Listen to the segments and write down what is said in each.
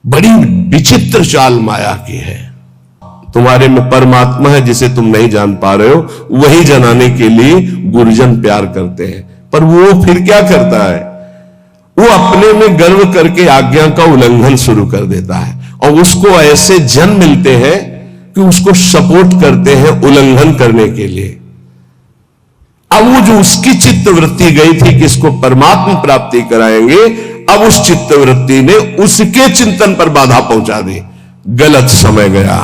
बड़ी विचित्र चाल माया की है। तुम्हारे में परमात्मा है जिसे तुम नहीं जान पा रहे हो, वही जनाने के लिए गुरुजन प्यार करते हैं। पर वो फिर क्या करता है, वो अपने में गर्व करके आज्ञा का उल्लंघन शुरू कर देता है, और उसको ऐसे जन मिलते हैं कि उसको सपोर्ट करते हैं उल्लंघन करने के लिए। अब वो जो उसकी चित्तवृत्ति गई थी कि इसको परमात्मा प्राप्ति कराएंगे, अब उस चित्तवृत्ति ने उसके चिंतन पर बाधा पहुंचा दी। गलत समय गया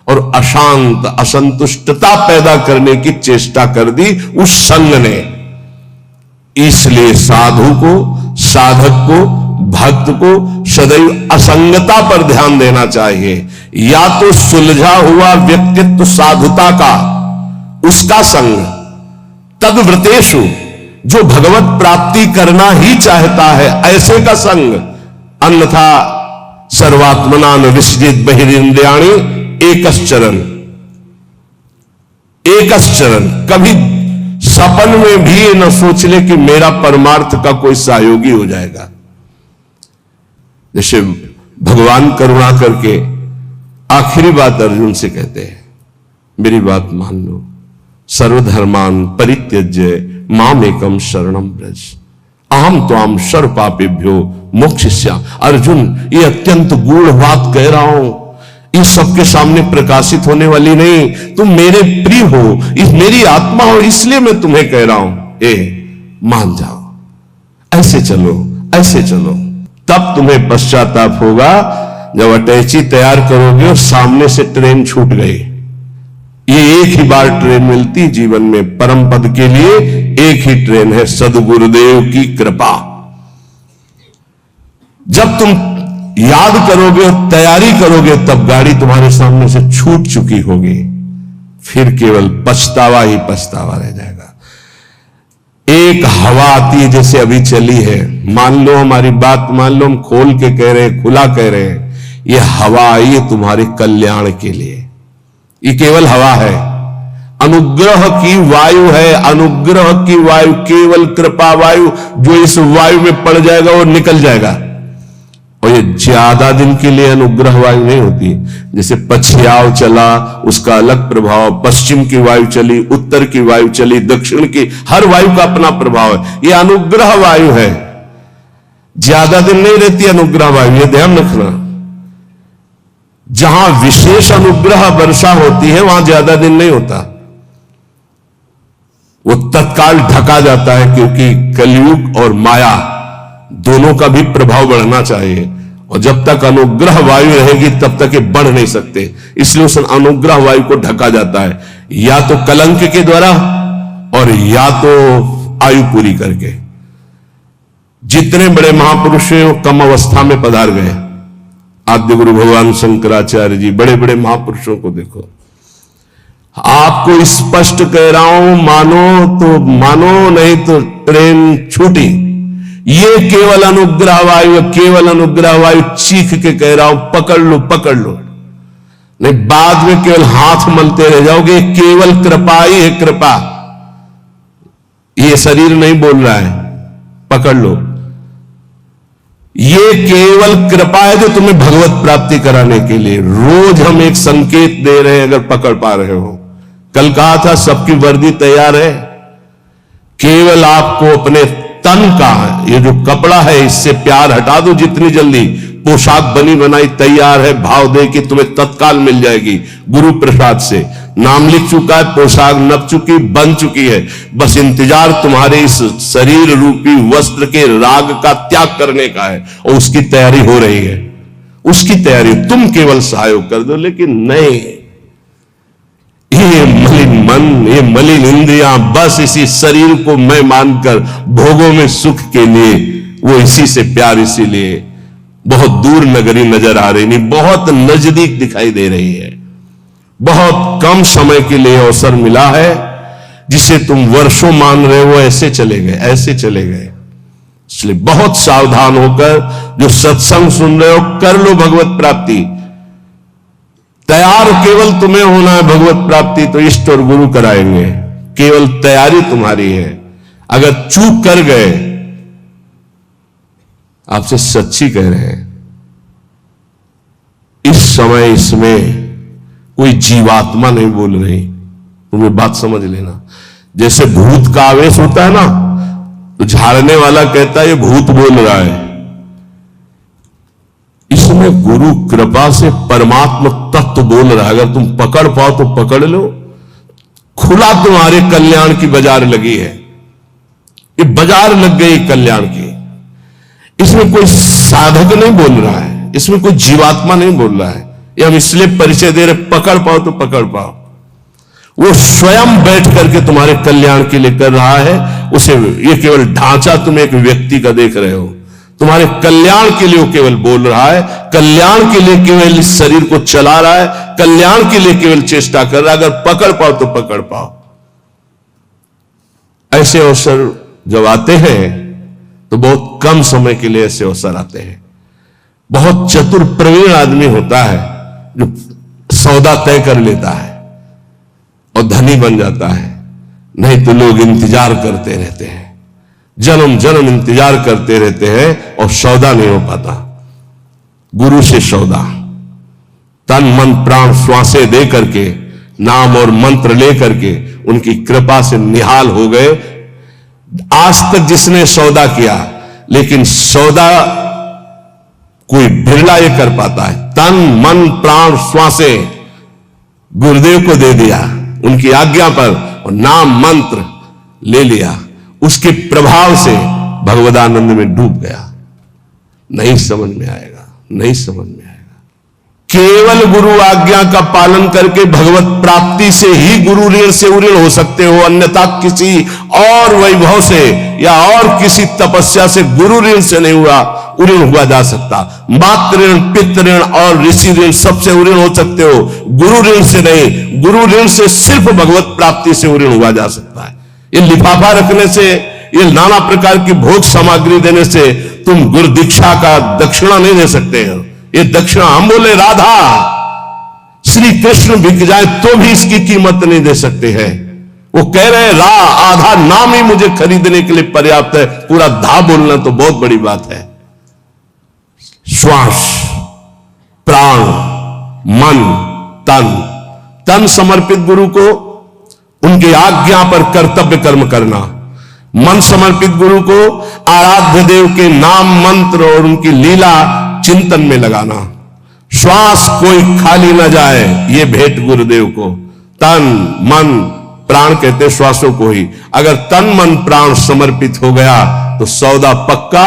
और अशांत असंतुष्टता पैदा करने की चेष्टा कर दी उस संग ने। इसलिए साधु को, साधक को, भक्त को सदैव असंगता पर ध्यान देना चाहिए। या तो सुलझा हुआ व्यक्तित्व साधुता का, उसका संग, तद्व्रतेषु जो भगवत प्राप्ति करना ही चाहता है ऐसे का संग, अन्यथा सर्वात्मना न विसृजित बहिरिंद्रियाणि एकश्चरन्। एकश्चरन्, कभी सपन में भी न सोच ले कि मेरा परमार्थ का कोई सहयोगी हो जाएगा। जैसे भगवान करुणा करके आखिरी बात अर्जुन से कहते हैं, मेरी बात मान लो, सर्वधर्मान परित्यज्य मामेकम शरणम व्रज अहम त्वाम सर्व पापेभ्यो मोक्षयिष्यामि। अर्जुन, ये अत्यंत गूढ़ बात कह रहा हूं, ये सबके सामने प्रकाशित होने वाली नहीं। तुम मेरे प्रिय हो, मेरी आत्मा हो, इसलिए मैं तुम्हें कह रहा हूं, मान जाओ, ऐसे चलो, ऐसे चलो। तब तुम्हें पश्चाताप होगा जब अटैची तैयार करोगे और सामने से ट्रेन छूट गई। ये एक ही बार ट्रेन मिलती जीवन में, परम पद के लिए एक ही ट्रेन है, सद्गुरुदेव की कृपा। जब तुम याद करोगे और तैयारी करोगे तब गाड़ी तुम्हारे सामने से छूट चुकी होगी, फिर केवल पछतावा ही पछतावा रह जाएगा। एक हवा आती है जैसे अभी चली है, मान लो हमारी बात मान लो, हम खोल के कह रहे हैं, खुला कह रहे हैं, ये हवा आई है तुम्हारे कल्याण के लिए। ये केवल हवा है, अनुग्रह की वायु है, अनुग्रह की वायु, केवल कृपा वायु। जो इस वायु में पड़ जाएगा वो निकल जाएगा, और ये ज्यादा दिन के लिए अनुग्रह वायु नहीं होती। जैसे पछयाव चला, उसका अलग प्रभाव, पश्चिम की वायु चली, उत्तर की वायु चली, दक्षिण की, हर वायु का अपना प्रभाव है। ये अनुग्रह वायु है, ज्यादा दिन नहीं रहती अनुग्रह वायु, ये ध्यान रखना। जहां विशेष अनुग्रह वर्षा होती है वहां ज्यादा दिन नहीं होता, वो तत्काल ढका जाता है, क्योंकि कलयुग और माया दोनों का भी प्रभाव बढ़ना चाहिए, और जब तक अनुग्रह वायु रहेगी तब तक ये बढ़ नहीं सकते। इसलिए उस अनुग्रह वायु को ढका जाता है, या तो कलंक के द्वारा और या तो आयु पूरी करके। जितने बड़े महापुरुष हैं वो कम अवस्था में पधार गए। आद्य गुरु भगवान शंकराचार्य जी, बड़े बड़े महापुरुषों को देखो। आपको स्पष्ट कह रहा हूं, मानो तो मानो, नहीं तो ट्रेन छूटी। ये केवल अनुग्रह वायु, केवल अनुग्रह वायु, चीख के कह रहा हूं, पकड़ लो, पकड़ लो, नहीं बाद में केवल हाथ मलते रह जाओगे। केवल कृपा ही है, कृपा। ये शरीर नहीं बोल रहा है, पकड़ लो। ये केवल कृपा है जो तुम्हें भगवत प्राप्ति कराने के लिए। रोज हम एक संकेत दे रहे हैं, अगर पकड़ पा रहे हो। कल कहा था सबकी वर्दी तैयार है, केवल आपको अपने तन का, ये जो कपड़ा है इससे प्यार हटा दो जितनी जल्दी। पोशाक बनी बनाई तैयार है, भाव दे कि तुम्हें तत्काल मिल जाएगी गुरु प्रसाद से। नाम लिख चुका है, पोशाक नप चुकी, बन चुकी है, बस इंतजार तुम्हारे इस शरीर रूपी वस्त्र के राग का त्याग करने का है, और उसकी तैयारी हो रही है। उसकी तैयारी तुम केवल सहयोग कर दो। लेकिन नहीं, ये मलिन मन, ये मलिन इंद्रियां बस इसी शरीर को मैं मानकर भोगों में सुख के लिए, वो इसी से प्यार, इसीलिए बहुत दूर नगरी नजर आ रही नहीं, बहुत नजदीक दिखाई दे रही है। बहुत कम समय के लिए अवसर मिला है, जिसे तुम वर्षों मान रहे हो, ऐसे चले गए, ऐसे चले गए। इसलिए बहुत सावधान होकर जो सत्संग सुन रहे हो, कर लो भगवत प्राप्ति। तैयार केवल तुम्हें होना है भगवत प्राप्ति, तो इष्ट और गुरु कराएंगे। केवल तैयारी तुम्हारी है। अगर चूक कर गए, आपसे सच्ची कह रहे हैं, इस समय इसमें कोई जीवात्मा नहीं बोल रही। तुम्हें बात समझ लेना। जैसे भूत का आवेश होता है ना, तो झाड़ने वाला कहता है ये भूत बोल रहा है। इसमें गुरु कृपा से परमात्मा तत्व बोल रहा है। अगर तुम पकड़ पाओ तो पकड़ लो। खुला तुम्हारे कल्याण की बाजार लगी है। ये बाजार लग गई कल्याण की। इसमें कोई साधक नहीं बोल रहा है, इसमें कोई जीवात्मा नहीं बोल रहा है। ये हम इसलिए परिचय दे रहे, पकड़ पाओ तो पकड़ पाओ। वो स्वयं बैठ करके तुम्हारे कल्याण के लिए कर रहा है। उसे ये केवल ढांचा तुम एक व्यक्ति का देख रहे हो, तुम्हारे कल्याण के लिए वो केवल बोल रहा है। कल्याण के लिए केवल इस शरीर को चला रहा है, कल्याण के लिए केवल चेष्टा कर रहा है। अगर पकड़ पाओ तो पकड़ पाओ। ऐसे अवसर जब आते हैं तो बहुत कम समय के लिए ऐसे अवसर आते हैं। बहुत चतुर प्रवीण आदमी होता है जो सौदा तय कर लेता है और धनी बन जाता है। नहीं तो लोग इंतजार करते रहते हैं, जन्म जन्म इंतजार करते रहते हैं और सौदा नहीं हो पाता। गुरु से सौदा, तन मन प्राण श्वासें दे करके, नाम और मंत्र ले करके उनकी कृपा से निहाल हो गए। आज तक जिसने सौदा किया, लेकिन सौदा कोई बिरला ये कर पाता है। तन मन प्राण श्वासें गुरुदेव को दे दिया उनकी आज्ञा पर, और नाम मंत्र ले लिया, उसके प्रभाव से भगवदानंद में डूब गया। नहीं समझ में आएगा, नहीं समझ में आएगा। केवल गुरु आज्ञा का पालन करके भगवत प्राप्ति से ही गुरु ऋण से उऋण हो सकते हो, अन्यथा किसी और वैभव से या और किसी तपस्या से गुरु ऋण से नहीं उऋण हुआ जा सकता। मातृ ऋण, पितृ ऋण और ऋषि ऋण सबसे उऋण हो सकते हो, गुरु ऋण से नहीं। गुरु ऋण से सिर्फ भगवत प्राप्ति से उऋण हुआ जा सकता है। ये लिफाफा रखने से, ये नाना प्रकार की भोग सामग्री देने से तुम गुरु दीक्षा का दक्षिणा नहीं दे सकते हो। ये दक्षिणा हम बोले राधा श्री कृष्ण बिक जाए तो भी इसकी कीमत नहीं दे सकते हैं। वो कह रहे हैं आधा नाम ही मुझे खरीदने के लिए पर्याप्त है, पूरा धा बोलना तो बहुत बड़ी बात है। श्वास, प्राण, मन, तन समर्पित गुरु को उनकी आज्ञा पर कर्तव्य कर्म करना, मन समर्पित गुरु को आराध्य देव के नाम मंत्र और उनकी लीला चिंतन में लगाना। श्वास कोई खाली न जाए, ये भेंट गुरुदेव को। तन मन प्राण कहते श्वासों को ही। अगर तन मन प्राण समर्पित हो गया तो सौदा पक्का।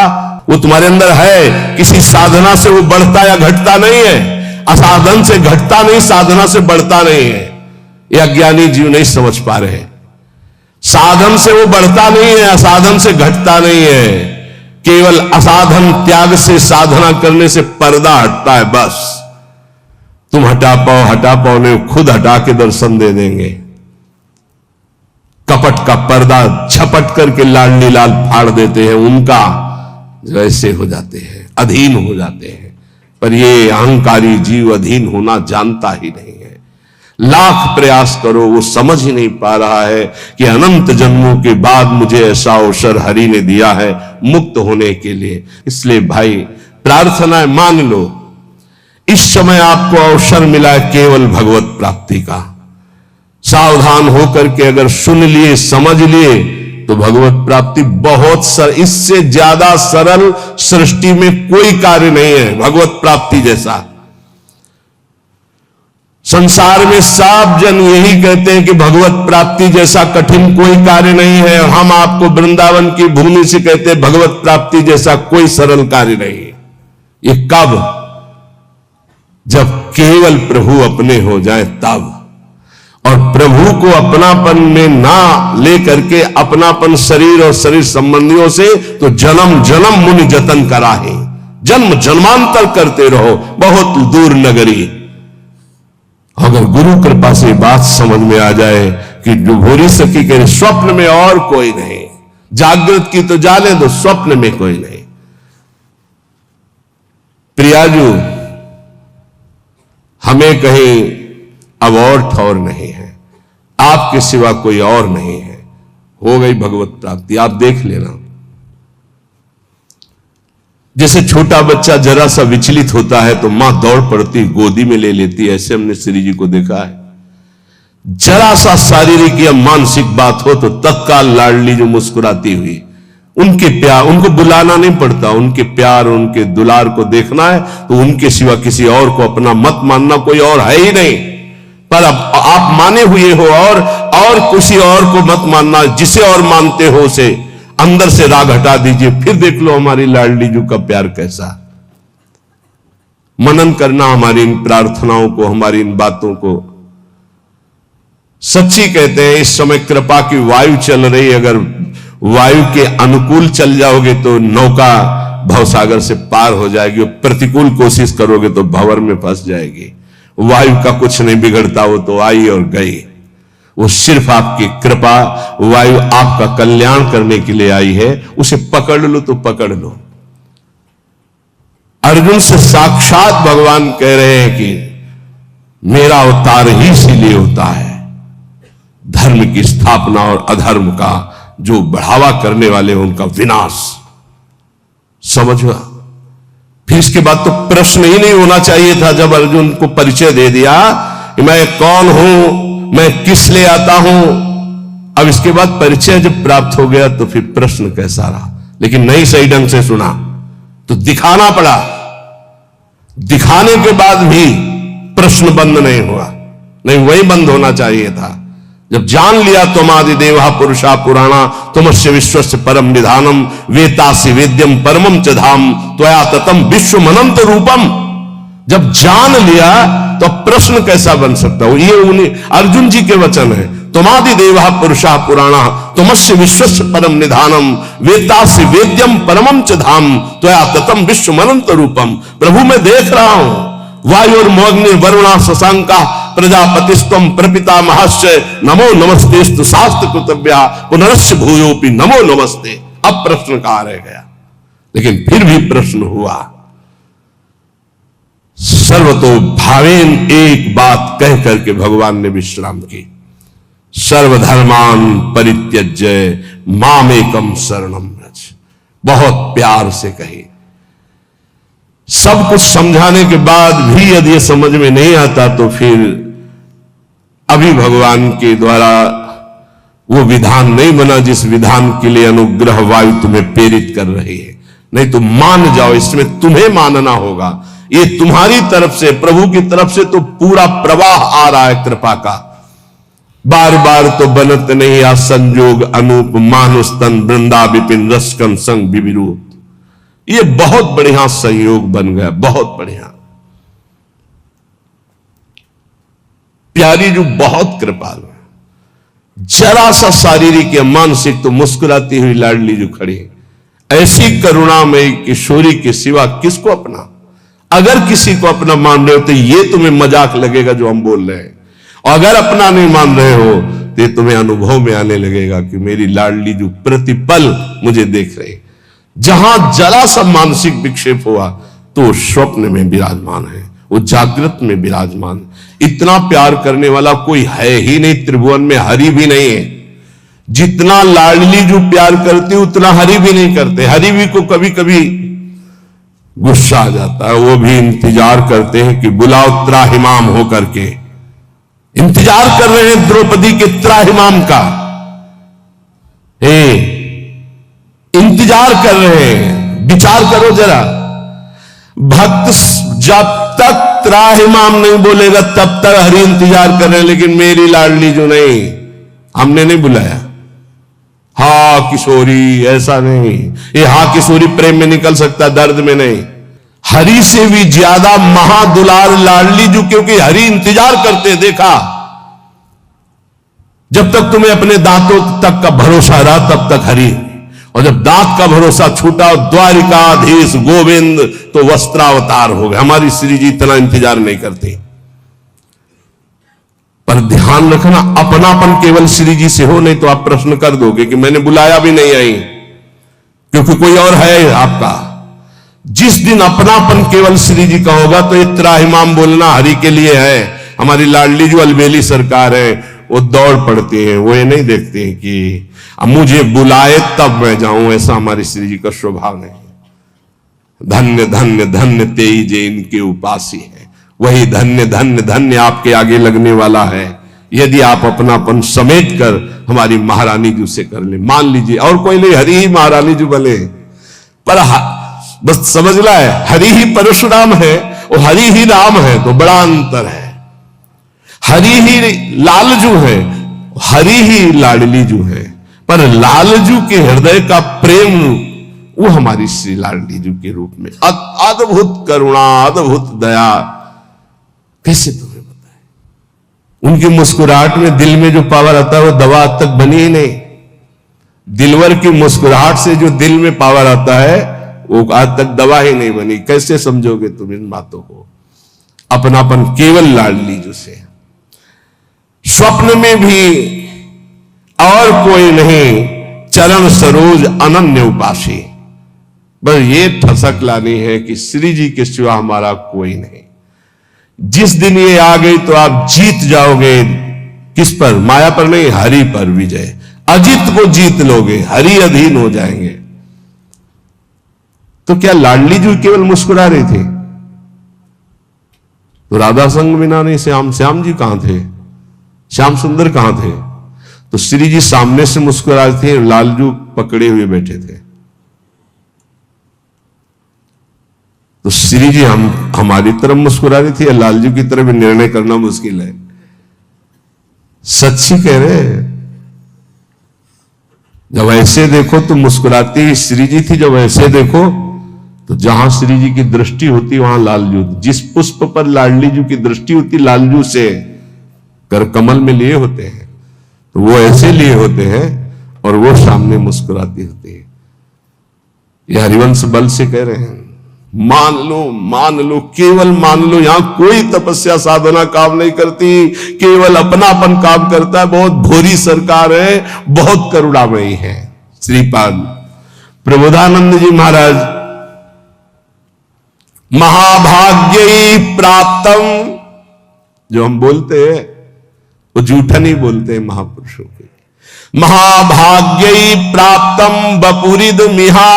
वो तुम्हारे अंदर है, किसी साधना से वो बढ़ता या घटता नहीं है। असाधन से घटता नहीं, साधना से बढ़ता नहीं है। ये अज्ञानी जीव नहीं समझ पा रहे। साधन से वो बढ़ता नहीं है, असाधन से घटता नहीं है। केवल असाधन त्याग से साधना करने से पर्दा हटता है। बस तुम हटा पाओ नहीं, खुद हटा के दर्शन दे देंगे। कपट का पर्दा झपट करके लाडली लाल फाड़ देते हैं, उनका वैसे हो जाते हैं, अधीन हो जाते हैं। पर ये अहंकारी जीव अधीन होना जानता ही नहीं है। लाख प्रयास करो, वो समझ ही नहीं पा रहा है कि अनंत जन्मों के बाद मुझे ऐसा अवसर हरि ने दिया है मुक्त होने के लिए। इसलिए भाई प्रार्थना है, मान लो इस समय आपको अवसर मिला है केवल भगवत प्राप्ति का। सावधान होकर के अगर सुन लिए, समझ लिए तो भगवत प्राप्ति बहुत इससे ज्यादा सरल सृष्टि में कोई कार्य नहीं है भगवत प्राप्ति जैसा। संसार में सब जन यही कहते हैं कि भगवत प्राप्ति जैसा कठिन कोई कार्य नहीं है। हम आपको वृंदावन की भूमि से कहते हैं भगवत प्राप्ति जैसा कोई सरल कार्य नहीं है। ये कब? जब केवल प्रभु अपने हो जाए तब। और प्रभु को अपनापन में ना लेकर के अपनापन शरीर और शरीर संबंधियों से तो जन्म जन्म मुनि जतन करा है। जन्म जन्मांतर करते रहो, बहुत दूर नगरी। अगर गुरु कृपा से बात समझ में आ जाए कि भोरी सखी के स्वप्न में और कोई नहीं, जागृत की तो जाने दो, स्वप्न में कोई नहीं। प्रियाजू, हमें कहीं अब और ठौर नहीं है, आपके सिवा कोई और नहीं है। हो गई भगवत प्राप्ति, आप देख लेना। जैसे छोटा बच्चा जरा सा विचलित होता है तो मां दौड़ पड़ती गोदी में ले लेती है, ऐसे हमने श्री जी को देखा है। जरा सा शारीरिक या मानसिक बात हो तो तत्काल लाडली जो मुस्कुराती हुई, उनके प्यार, उनको बुलाना नहीं पड़ता, उनके प्यार उनके दुलार को देखना है तो उनके सिवा किसी और को अपना मत मानना कोई और है ही नहीं। पर अब आप माने हुए हो और किसी और को मत मानना, जिसे और मानते हो उसे अंदर से राग हटा दीजिए, फिर देख लो हमारी लाडली जी का प्यार कैसा। मनन करना हमारी इन प्रार्थनाओं को, हमारी इन बातों को। सच्ची कहते हैं इस समय कृपा की वायु चल रही, अगर वायु के अनुकूल चल जाओगे तो नौका भवसागर से पार हो जाएगी, और प्रतिकूल कोशिश करोगे तो भंवर में फंस जाएगी। वायु का कुछ नहीं बिगड़ता, वो तो आई और गई। वो सिर्फ आपकी कृपा, वायु आपका कल्याण करने के लिए आई है, उसे पकड़ लो तो पकड़ लो। अर्जुन से साक्षात भगवान कह रहे हैं कि मेरा अवतार ही इसीलिए होता है, धर्म की स्थापना और अधर्म का जो बढ़ावा करने वाले हैं उनका विनाश। समझो। फिर इसके बाद तो प्रश्न ही नहीं होना चाहिए था जब अर्जुन को परिचय दे दिया कि मैं कौन हूं, मैं किस लिए आता हूं। अब इसके बाद परिचय जब प्राप्त हो गया तो फिर प्रश्न कैसा रहा, लेकिन नहीं सही ढंग से सुना तो दिखाना पड़ा। दिखाने के बाद भी प्रश्न बंद नहीं हुआ, नहीं वही बंद होना चाहिए था। जब जान लिया त्वमादि देवा पुरुषा पुराणा तुमस्य विश्वस्य परम निधानम वेतासि वेद्यम परमम च धाम त्वया ततम विश्वमनंत रूपम। जब जान लिया तो प्रश्न कैसा बन सकता हो। ये उन्हीं अर्जुन जी के वचन है, त्वमादि देवा पुरुषा पुराणा तुमस्य विश्वस्य परम निधानम वेतासि वेद्यम परमम च धाम त्वया ततम विश्वमनंत रूपम। प्रभु मैं देख रहा हूं, वायुर्मोग्नि वरुणा शशांका प्रजापतिस्तम प्रपिता महस्य नमो नमस्तेस्तु शास्त्र कृतव्या पुनरस्य भूयोपि नमो नमस्ते। अब प्रश्न कहां रह गया, लेकिन फिर भी प्रश्न हुआ। सर्वतो भावेन एक बात कह करके भगवान ने विश्राम की, सर्वधर्मान परित्यज्य मामेकम शरणम व्रज। बहुत प्यार से कही। सब कुछ समझाने के बाद भी यदि ये समझ में नहीं आता तो फिर अभी भगवान के द्वारा वो विधान नहीं बना जिस विधान के लिए अनुग्रह वायु तुम्हें प्रेरित कर रही है। नहीं तो मान जाओ, इसमें तुम्हें मानना होगा। ये तुम्हारी तरफ से, प्रभु की तरफ से तो पूरा प्रवाह आ रहा है कृपा का। बार बार तो बनत नहीं आ संजोग अनूप मानुस्तन वृंदा विपिन रसकन संग विविरूप। ये बहुत बढ़िया संयोग बन गया, बहुत बढ़िया। प्यारी जो बहुत कृपालु है, जरा सा शारीरिक या मानसिक तो मुस्कुराती हुई लाडली जो खड़ी है। ऐसी करुणामयी किशोरी के सिवा किसको अपना। अगर किसी को अपना मान रहे हो तो ये तुम्हें मजाक लगेगा जो हम बोल रहे हैं, और अगर अपना नहीं मान रहे हो तो ये तुम्हें अनुभव में आने लगेगा कि मेरी लाडली जो प्रतिपल मुझे देख रही। जहां जरा सा मानसिक विक्षेप हुआ तो स्वप्न में विराजमान है, वो जागृत में विराजमान। इतना प्यार करने वाला कोई है ही नहीं त्रिभुवन में, हरि भी नहीं है। जितना लाडली जो प्यार करती उतना हरि भी नहीं करते। हरि भी को कभी कभी गुस्सा आ जाता है, वो भी इंतजार करते हैं कि बुलाओ त्राहिमाम होकर के। इंतजार कर रहे हैं द्रौपदी के त्राहिमाम का, इंतजार कर रहे हैं। विचार करो जरा, भक्त जब तक त्राहिमाम नहीं बोलेगा तब तक हरि इंतजार कर रहे हैं, लेकिन मेरी लाडली जो नहीं, हमने नहीं बुलाया। हा किशोरी, ऐसा नहीं। ये हा किशोरी प्रेम में निकल सकता, दर्द में नहीं। हरि से भी ज्यादा महादुलार लाडली जो, क्योंकि हरि इंतजार करते देखा। जब तक तुम्हें अपने दांतों तक का भरोसा रहा तब तक हरि, और जब दांत का भरोसा छूटा द्वारिकाधीश गोविंद तो वस्त्रावतार हो गए। हमारी श्री जी इतना इंतजार नहीं करते। पर ध्यान रखना, अपनापन केवल श्री जी से हो, नहीं तो आप प्रश्न कर दोगे कि मैंने बुलाया भी नहीं आई, क्योंकि कोई और है आपका। जिस दिन अपनापन केवल श्री जी का होगा तो ये त्राहिमाम बोलना हरि के लिए है। हमारी लाडली जो अलबेली सरकार है वो दौड़ पड़ती है, वो ये नहीं देखती है कि अब मुझे बुलाए तब मैं जाऊं, ऐसा हमारी श्री जी का स्वभाव नहीं। धन्य धन्य धन्य तेई जे इनके उपासी है। वही धन्य धन्य धन्य आपके आगे लगने वाला है, यदि आप अपनापन समेट कर हमारी महारानी जी से कर ले। मान लीजिए और कोई नहीं, हरि ही महारानी जी बने, पर बस समझ ला है, हरि ही परशुराम है और हरि ही राम है, तो बड़ा अंतर है। हरि ही लालजू है, हरि ही लाडलीजू है, पर लालजू के हृदय का प्रेम वो हमारी श्री लाडलीजू के रूप में अद्भुत करुणा, अद्भुत दया। कैसे तुम्हें बताएं? उनकी मुस्कुराहट में दिल में जो पावर आता है वो दवा आज तक बनी ही नहीं। दिलवर की मुस्कुराहट से जो दिल में पावर आता है वो आज तक दवा ही नहीं बनी। कैसे समझोगे तुम इन बातों को? अपनापन केवल लाडलीजू से। स्वप्न में भी और कोई नहीं, चरण सरोज अनन्य उपासी। बस ये ठसक लानी है कि श्री जी के सिवा हमारा कोई नहीं। जिस दिन ये आ गई तो आप जीत जाओगे। किस पर? माया पर नहीं, हरि पर विजय। अजित को जीत लोगे, हरि अधीन हो जाएंगे। तो क्या लाडली जी केवल मुस्कुरा रही थी? तो राधा संग बिना नहीं श्याम जी कहां थे? श्याम सुंदर कहां थे? तो श्री जी सामने से मुस्कुरा रहे थे, लालजू पकड़े हुए बैठे थे। तो श्री जी हमारी तरफ मुस्कुरा रही थी या लालजू की तरफ? निर्णय करना मुश्किल है। सच्ची कह रहे हैं। जब ऐसे देखो तो मुस्कुराती श्री जी थी, जब ऐसे देखो तो जहां श्री जी की दृष्टि होती वहां लालजू। जिस पुष्प पर लाडली जी की दृष्टि होती लालजू से कर कमल में लिए होते हैं, तो वो ऐसे लिए होते हैं और वो सामने मुस्कुराती होती है। ये हरिवंश बल से कह रहे हैं। मान लो, केवल मान लो। यहां कोई तपस्या साधना काम नहीं करती, केवल अपनापन काम करता है। बहुत भोरी सरकार है, बहुत करुणामयी है। श्रीपाद प्रबोधानंद जी महाराज, महाभाग्य प्राप्तम, जो हम बोलते हैं वो झूठा नहीं बोलते हैं महापुरुषों के। महाभाग्य प्राप्तम बपुरिद मिहा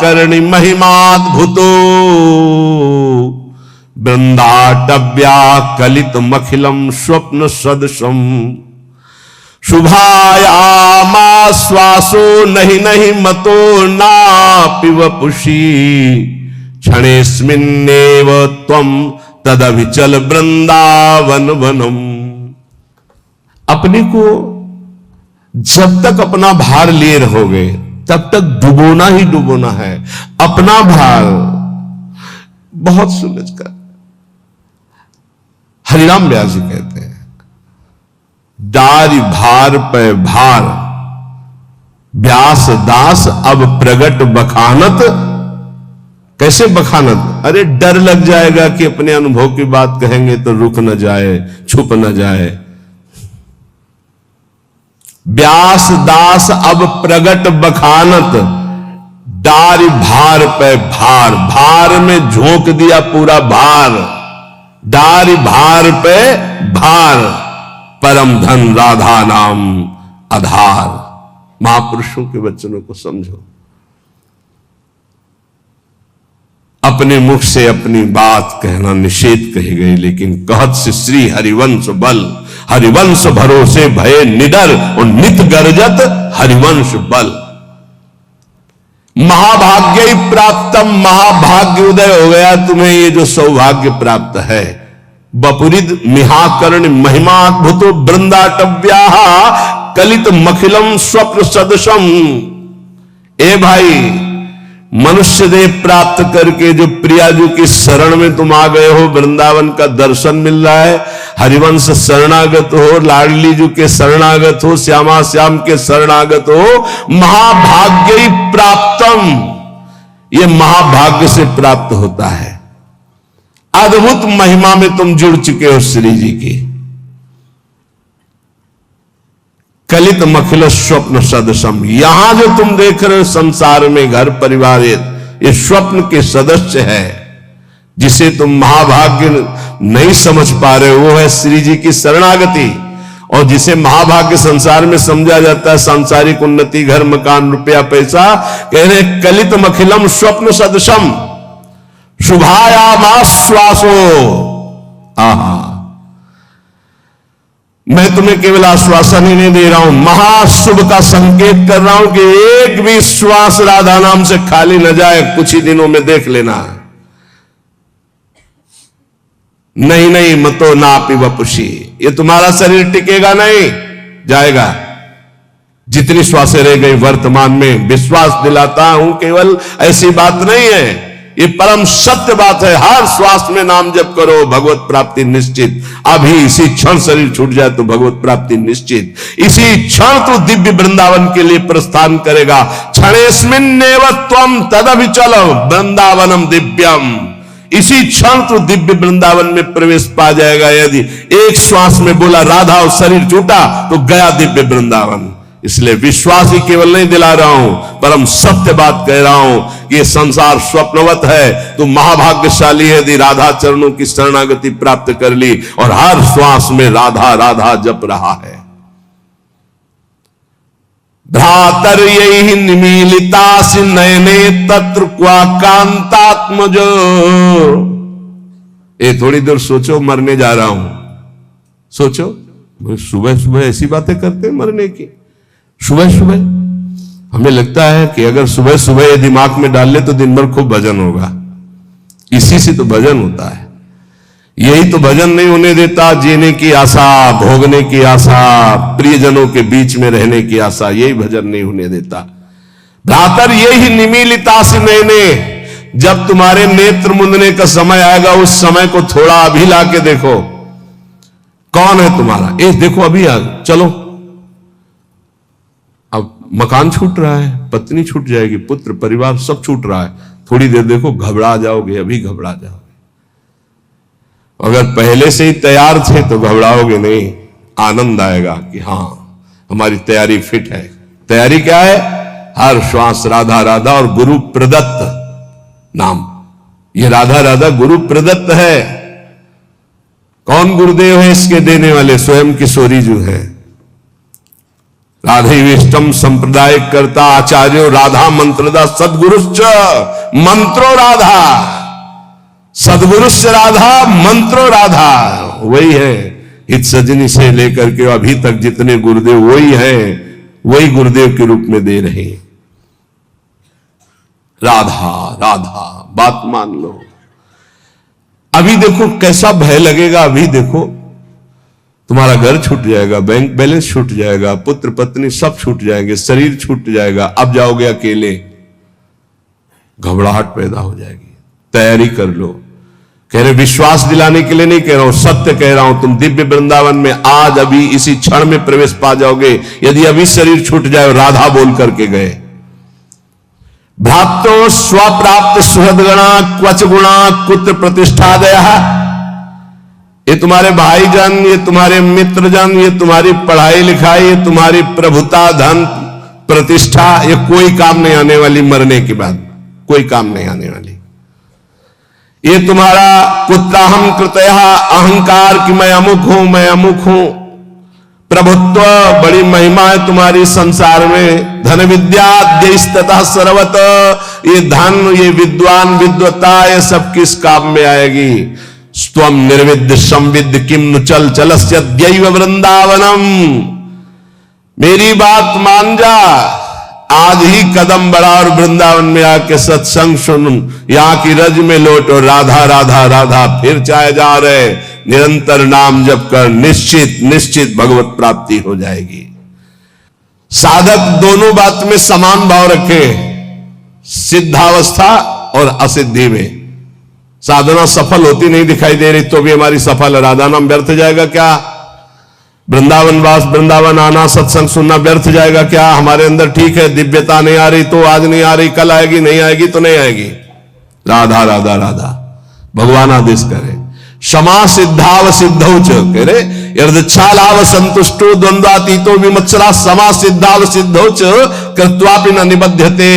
कर्णि महिमाद्भुतो वृंदाटव्या कलित मखिलम स्वप्न सदृशम शुभायामा श्वासो नहीं नहीं मतो ना पिवपुषी क्षणेस्मिन्नेव त्वं तदभिचल वृंदावन वनम। अपने को जब तक अपना भार लिए रहोगे तब तक डुबोना ही डुबोना है। अपना भार बहुत सुलझ कर। हरिराम व्यास जी कहते हैं, डारी भार पे भार व्यास दास अब प्रगट बखानत। कैसे बखानत? अरे डर लग जाएगा कि अपने अनुभव की बात कहेंगे तो रुक न जाए, छुप न जाए। व्यास दास अब प्रगट बखानत, डारी भार पे भार। भार में झोंक दिया पूरा भार, डारी भार पे भार। परम धन राधा नाम आधार। महापुरुषों के वचनों को समझो। अपने मुख से अपनी बात कहना निषेध कही गई, लेकिन कहत से श्री हरिवंश बल। हरिवंश भरोसे भय निडर और नित गर्जत हरिवंश बल। महाभाग्य प्राप्तम, महाभाग्य उदय हो गया तुम्हें, ये जो सौभाग्य प्राप्त है। बपुरिद मिहाकर्ण महिमाद्भुतो वृंदाटव्या कलित मखिलम स्वप्न सदृशम। ए भाई, मनुष्य देह प्राप्त करके जो प्रियाजू की शरण में तुम आ गए हो, वृंदावन का दर्शन मिल रहा है। हरिवंश शरणागत हो, लाडली जी के शरणागत हो, श्यामा श्याम के शरणागत हो। महाभाग्य प्राप्तम, ये महाभाग्य से प्राप्त होता है। अद्भुत महिमा में तुम जुड़ चुके हो श्री जी की। कलित मखिल स्वप्न सदृशम। यहां जो तुम देख रहे हो संसार में घर परिवार, ये स्वप्न के सदस्य है। जिसे तुम महाभाग्य नहीं समझ पा रहे हो वो है श्री जी की शरणागति। और जिसे महाभाग्य संसार में समझा जाता है सांसारिक उन्नति, घर मकान रुपया पैसा, कह रहे कलित मखिलम स्वप्न सदृशम। शुभायामाश्वासो। आहा, मैं तुम्हें केवल आश्वासन ही नहीं दे रहा हूं, महाशुभ का संकेत कर रहा हूं कि एक भी श्वास राधा नाम से खाली न जाए। कुछ ही दिनों में देख लेना। नहीं नहीं मतो नापि वपुषी, ये तुम्हारा शरीर टिकेगा नहीं, जाएगा। जितनी श्वासें रह गई वर्तमान में, विश्वास दिलाता हूं केवल ऐसी बात नहीं है, ये परम सत्य बात है। हर श्वास में नाम जप करो, भगवत प्राप्ति निश्चित। अभी इसी क्षण शरीर छूट जाए तो भगवत प्राप्ति निश्चित। इसी क्षण तो दिव्य वृंदावन के लिए प्रस्थान करेगा। क्षणेस्मिन्नेव त्वं तदभिचल वृंदावनम दिव्यम। इसी क्षण तो दिव्य वृंदावन में प्रवेश पा जाएगा। यदि एक श्वास में बोला राधा और शरीर छूटा तो गया दिव्य वृंदावन। इसलिए विश्वास ही केवल नहीं दिला रहा हूं, परम सत्य बात कह रहा हूं कि ये संसार स्वप्नवत है। तो महाभाग्यशाली है यदि राधा चरणों की शरणागति प्राप्त कर ली और हर श्वास में राधा राधा जप रहा है। भ्रातर यही निमीलितासि नयने तत्र क्वा कांतात्मजो। ये थोड़ी देर सोचो, मरने जा रहा हूं। सोचो, सुबह सुबह ऐसी बातें करते हैं मरने की। सुबह सुबह हमें लगता है कि अगर सुबह सुबह ये दिमाग में डाल ले तो दिन भर खूब भजन होगा। इसी से तो भजन होता है। यही तो भजन नहीं होने देता जीने की आशा, भोगने की आशा, प्रियजनों के बीच में रहने की आशा, यही भजन नहीं होने देता। भ्रातर यही निमीलितासि नयने, जब तुम्हारे नेत्र मुंदने का समय आएगा उस समय को थोड़ा अभी ला के देखो। कौन है तुम्हारा? ए देखो अभी आ, चलो। अब मकान छूट रहा है, पत्नी छूट जाएगी, पुत्र परिवार सब छूट रहा है। थोड़ी देर देखो, घबरा जाओगे, अभी घबरा जाओगे। अगर पहले से ही तैयार थे तो घबराओगे नहीं, आनंद आएगा कि हां हमारी तैयारी फिट है। तैयारी क्या है? हर श्वास राधा राधा और गुरु प्रदत्त नाम। ये राधा राधा गुरु प्रदत्त है। कौन गुरुदेव है इसके देने वाले? स्वयं किशोरी जो है। राधेविष्टम संप्रदाय करता आचार्यो राधा मंत्रदा सदगुरुश्च मंत्रो राधा। सदगुरुश्च राधा मंत्रो राधा। वही है हित सजनी से लेकर के अभी तक जितने गुरुदेव वही हैं, वही गुरुदेव के रूप में दे रहे। राधा राधा बात मान लो। अभी देखो कैसा भय लगेगा। अभी देखो तुम्हारा घर छूट जाएगा, बैंक बैलेंस छूट जाएगा, पुत्र पत्नी सब छूट जाएंगे, शरीर छूट जाएगा। अब जाओगे अकेले, घबराहट पैदा हो जाएगी। तैयारी कर लो। कह रहे विश्वास दिलाने के लिए नहीं कह रहा हूं, सत्य कह रहा हूं। तुम दिव्य वृंदावन में आज अभी इसी क्षण में प्रवेश पा जाओगे यदि अभी शरीर छूट जाए राधा बोल करके गए। भ्रातो स्वप्राप्त सुहृदगणा क्वच गुणा कुत्र प्रतिष्ठादया। ये तुम्हारे भाईजान, ये तुम्हारे मित्रजन, ये तुम्हारी पढ़ाई लिखाई, ये तुम्हारी प्रभुता, धन, प्रतिष्ठा, ये कोई काम नहीं आने वाली। मरने के बाद कोई काम नहीं आने वाली। ये तुम्हारा कुत्राहम कृतया अहंकार कि मैं अमुक हूं, मैं अमुक हूं, प्रभुत्व, बड़ी महिमा है तुम्हारी संसार में। धन विद्या देशतः सर्वत, ये धन, ये विद्वान, विद्वता, ये सब किस काम में आएगी? स्वम निर्विद्य संविद्य किम नु चल चलस्य दैव वृंदावनम। मेरी बात मान जा, आज ही कदम बढ़ा और वृंदावन में आके सत्संग सुन, यहां की रज में लौट और राधा राधा राधा फिर चाहे जा रहे। निरंतर नाम जप कर, निश्चित निश्चित भगवत प्राप्ति हो जाएगी। साधक दोनों बात में समान भाव रखे, सिद्धावस्था और असिद्धि में। साधना सफल होती नहीं दिखाई दे रही तो भी हमारी सफल। राधा नाम व्यर्थ जाएगा क्या? वृंदावन वास, वृंदावन आना, सत्संग सुनना व्यर्थ जाएगा क्या? हमारे अंदर ठीक है, दिव्यता नहीं आ रही तो आज नहीं आ रही, कल आएगी, नहीं आएगी तो नहीं आएगी। राधा राधा राधा भगवान आदेश करे। क्षमा सिद्धाव सिद्धौच, कह रहे यदच्छालाव संतुष्टो द्वंद्वातीतो विमत्सरा समा सिद्धाव सिद्धौच कृत्वापि न निबध्यते।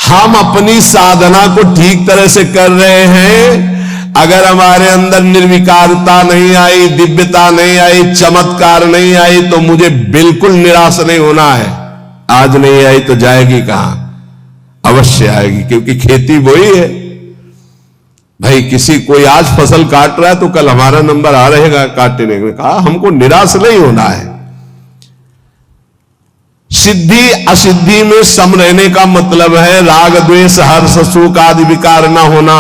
हम अपनी साधना को ठीक तरह से कर रहे हैं, अगर हमारे अंदर निर्विकारता नहीं आई, दिव्यता नहीं आई, चमत्कार नहीं आई तो मुझे बिल्कुल निराश नहीं होना है। आज नहीं आई तो जाएगी कहां? अवश्य आएगी, क्योंकि खेती वही है भाई। किसी कोई आज फसल काट रहा है तो कल हमारा नंबर आ रहेगा काटने में। कहा हमको निराश नहीं होना है। सिद्धि असिद्धि में सम रहने का मतलब है राग द्वेष हर्ष शोक आदि विकार न होना।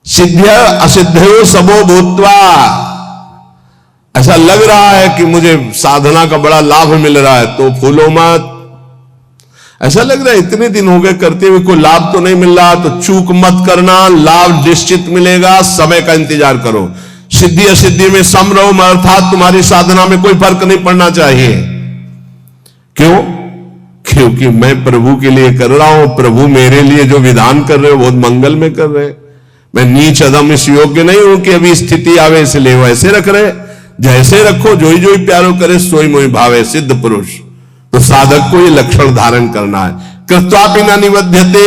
सिद्ध असिद्धयो सबो भूत्वा। ऐसा लग रहा है कि मुझे साधना का बड़ा लाभ मिल रहा है तो फूलो मत। ऐसा लग रहा है इतने दिन हो गए करते हुए कोई लाभ तो नहीं मिल रहा, तो चूक मत करना, लाभ निश्चित मिलेगा, समय का इंतजार करो। सिद्धि असिद्धि में सम रहो, अर्थात तुम्हारी साधना में कोई फर्क नहीं पड़ना चाहिए। क्यों? क्योंकि मैं प्रभु के लिए कर रहा हूं, प्रभु मेरे लिए जो विधान कर रहे हो बहुत मंगल में कर रहे। मैं नीच अधम इस योग्य नहीं हूं कि अभी स्थिति आवे इसलिए वैसे रख रहे। जैसे रखो, जो ही प्यारो करे सोई मोहि भावे, सिद्ध पुरुष। तो साधक को ये लक्षण धारण करना है। कृत्वापि न निबध्यते,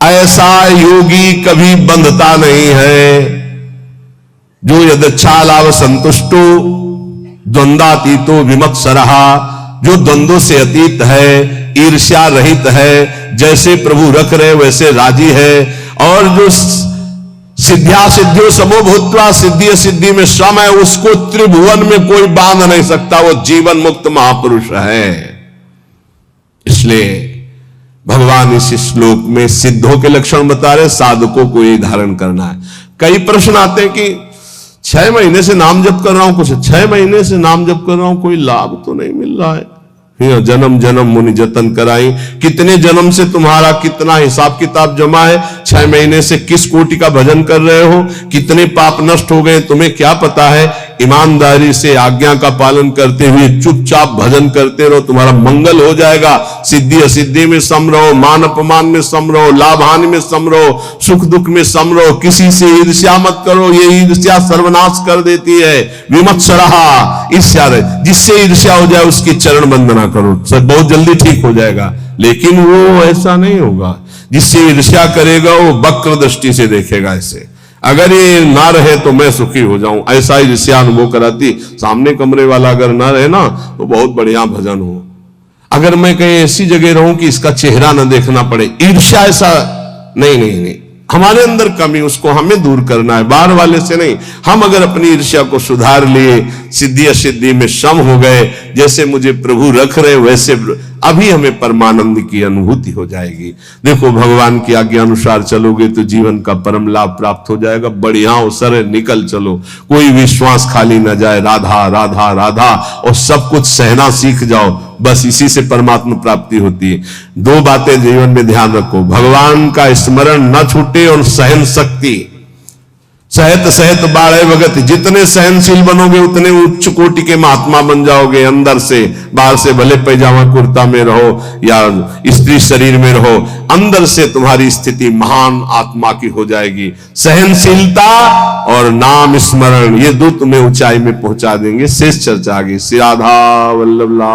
ऐसा योगी कभी बंधता नहीं है। जो यदच्छा लाभ संतुष्टो द्वंद्वातीतो विमत्सरः, जो द्वंद्वों से अतीत है, ईर्ष्या रहित है, जैसे प्रभु रख रहे वैसे राजी है। और जो सिद्ध्या सिद्धियों समो भूत्वा, सिद्धि सिद्धि में सम है, उसको त्रिभुवन में कोई बांध नहीं सकता। वो जीवन मुक्त महापुरुष है। इसलिए भगवान इस श्लोक में सिद्धों के लक्षण बता रहे, साधकों को ये धारण करना है। कई प्रश्न आते हैं कि 6 महीने से नाम जप कर रहा हूं, कुछ 6 महीने से नाम जप कर रहा हूं, कोई लाभ तो नहीं मिल रहा है। जन्म जन्म मुनि जतन कराई। कितने जन्म से तुम्हारा कितना हिसाब किताब जमा है? 6 महीने से किस कोटि का भजन कर रहे हो? कितने पाप नष्ट हो गए तुम्हें क्या पता है? ईमानदारी से आज्ञा का पालन करते हुए चुपचाप भजन करते रहो, तुम्हारा मंगल हो जाएगा। सिद्धि असिद्धि में सम रहो, मान अपमान में सम रहो, लाभ हानि में सम रहो, सुख दुख में सम रहो। किसी से ईर्ष्या मत करो, ये ईर्ष्या सर्वनाश कर देती है। विमत्सरः, ईर्ष्या जिससे ईर्ष्या हो जाए उसकी चरण वंदना करो, सब बहुत जल्दी ठीक हो जाएगा। लेकिन वो ऐसा नहीं होगा। जिससे ईर्ष्या करेगा वो वक्र दृष्टि से देखेगा। ऐसे अगर ये ना रहे तो मैं सुखी हो जाऊं, ऐसा ईर्ष्या अनुभव कराती। सामने कमरे वाला अगर ना रहे ना तो बहुत बढ़िया भजन हो। अगर मैं कहीं ऐसी जगह रहूं कि इसका चेहरा ना देखना पड़े, ईर्ष्या ऐसा नहीं। हमारे अंदर कमी, उसको हमें दूर करना है, बाहर वाले से नहीं। हम अगर अपनी ईर्ष्या को सुधार लिए, सिद्धि असिद्धि में सम हो गए, जैसे मुझे प्रभु रख रहे वैसे अभी हमें परमानंद की अनुभूति हो जाएगी। देखो भगवान की आज्ञा अनुसार चलोगे तो जीवन का परम लाभ प्राप्त हो जाएगा। बढ़िया अवसर निकल चलो, कोई विश्वास खाली न जाए। राधा राधा राधा और सब कुछ सहना सीख जाओ, बस इसी से परमात्मा प्राप्ति होती है। 2 बातें जीवन में ध्यान रखो, भगवान का स्मरण न छूटे और सहन शक्ति। सहत सहत बाढ़े भगत, जितने सहनशील बनोगे उतने उच्च कोटि के महात्मा बन जाओगे। अंदर से, बाहर से भले पैजामा कुर्ता में रहो या स्त्री शरीर में रहो, अंदर से तुम्हारी स्थिति महान आत्मा की हो जाएगी। सहनशीलता और नाम स्मरण, ये 2 तुम्हें ऊंचाई में पहुंचा देंगे। शेष चर्चा आगे। श्री राधा वल्लभ।